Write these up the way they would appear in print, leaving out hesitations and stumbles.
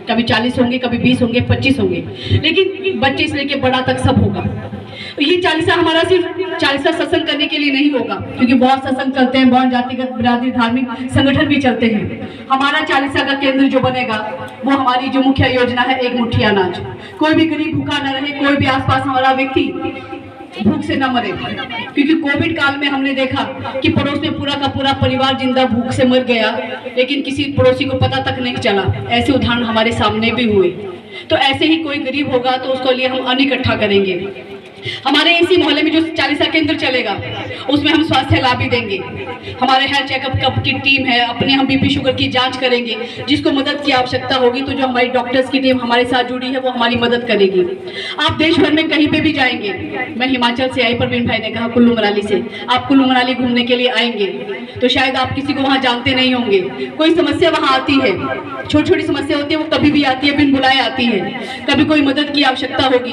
कभी 40 होंगे, कभी 20 होंगे, 25 होंगे, लेकिन बच्चे से लेके बड़ा तक सब होगा। ये चालीसा हमारा सिर्फ चालीसा सत्संग करने के लिए नहीं होगा, क्योंकि बहुत सत्संग चलते हैं, बहुत जातिगत बिरादरी धार्मिक संगठन भी चलते हैं। हमारा चालीसा का केंद्र जो बनेगा वो हमारी जो मुख्य योजना है, एक मुट्ठी अनाज। कोई भी गरीब भूखा न रहे, कोई भी आसपास हमारा व्यक्ति भूख से न मरे, क्योंकि कोविड काल में हमने देखा कि पड़ोस में पूरा का पूरा परिवार जिंदा भूख से मर गया, लेकिन किसी पड़ोसी को पता तक नहीं चला। ऐसे उदाहरण हमारे सामने भी हुए। तो ऐसे ही कोई गरीब होगा तो उसके लिए हम अन्न इकट्ठा करेंगे। हमारे इसी मोहल्ले में जो चालीसा केंद्र चलेगा उसमें हम स्वास्थ्य लाभ भी देंगे। हमारे हेल्थ चेकअप की टीम है, अपने हम बीपी शुगर की जांच करेंगे। जिसको मदद की आवश्यकता होगी तो जो हमारी डॉक्टर्स की टीम हमारे साथ जुड़ी है वो हमारी मदद करेगी। आप देश भर में कहीं पे भी जाएंगे, मैं हिमाचल से आई, परवीन भाई ने कहा कुल्लू मनाली से, आप कुल्लू मनाली घूमने के लिए आएंगे तो शायद आप किसी को वहाँ जानते नहीं होंगे। कोई समस्या वहाँ आती है, छोटी छोटी समस्या होती है, वो कभी भी आती है, बिन बुलाए आती है। कभी कोई मदद की आवश्यकता होगी,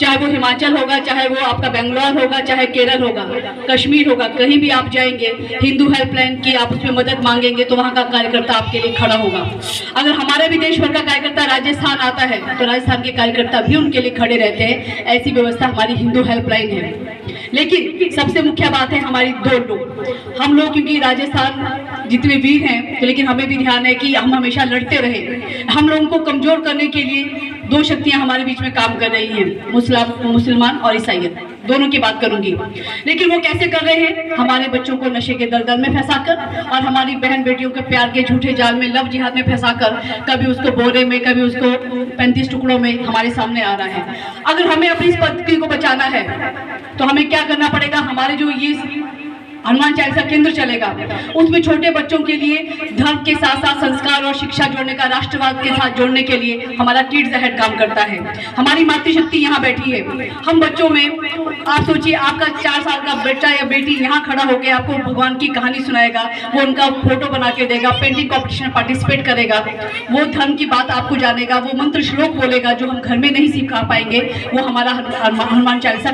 चाहे वो हिमाचल होगा, चाहे वो आपका बेंगलोर होगा, चाहे केरल होगा, कश्मीर होगा, कहीं भी आप जाएंगे हिंदू हेल्पलाइन की आप उसमें मदद मांगेंगे तो वहाँ का कार्यकर्ता आपके लिए खड़ा होगा। अगर हमारे भी देश भर का कार्यकर्ता राजस्थान आता है तो राजस्थान के कार्यकर्ता भी उनके लिए खड़े रहते हैं। ऐसी व्यवस्था हमारी हिंदू हेल्पलाइन है। लेकिन सबसे मुख्य बात है हमारी दो लोग, हम लोग क्योंकि राजस्थान जितने वीर हैं तो लेकिन हमें भी ध्यान है कि हम हमेशा लड़ते रहे। हम लोगों को कमजोर करने के लिए दो शक्तियां हमारे बीच में काम कर रही हैं, मुसलमान और ईसाइयत, दोनों की बात करूंगी। लेकिन वो कैसे कर रहे हैं? हमारे बच्चों को नशे के दलदल में फंसाकर और हमारी बहन बेटियों के प्यार के झूठे जाल में, लव जिहाद में फंसाकर, कभी उसको बोरे में, कभी उसको 35 टुकड़ों में हमारे सामने आ रहा है। अगर हमें अपनी इस पद्धति को बचाना है तो हमें क्या करना पड़ेगा? हमारे जो ये हनुमान चालीसा केंद्र चलेगा उसमें छोटे बच्चों के लिए धर्म के साथ साथ संस्कार और शिक्षा जोड़ने का, राष्ट्रवाद के साथ जोड़ने के लिए हमारा किड्स अहेड काम करता है। हमारी मातृशक्ति यहाँ बैठी है। हम बच्चों में, आप सोचिए आपका 4 साल का बेटा या बेटी यहाँ खड़ा होकर आपको भगवान की कहानी सुनाएगा, वो उनका फोटो बना के देगा, पेंटिंग कॉम्पिटिशन में पार्टिसिपेट करेगा, वो धर्म की बात आपको जानेगा, वो मंत्र श्लोक बोलेगा जो हम घर में नहीं सीख पाएंगे, वो हमारा हनुमान चालीसा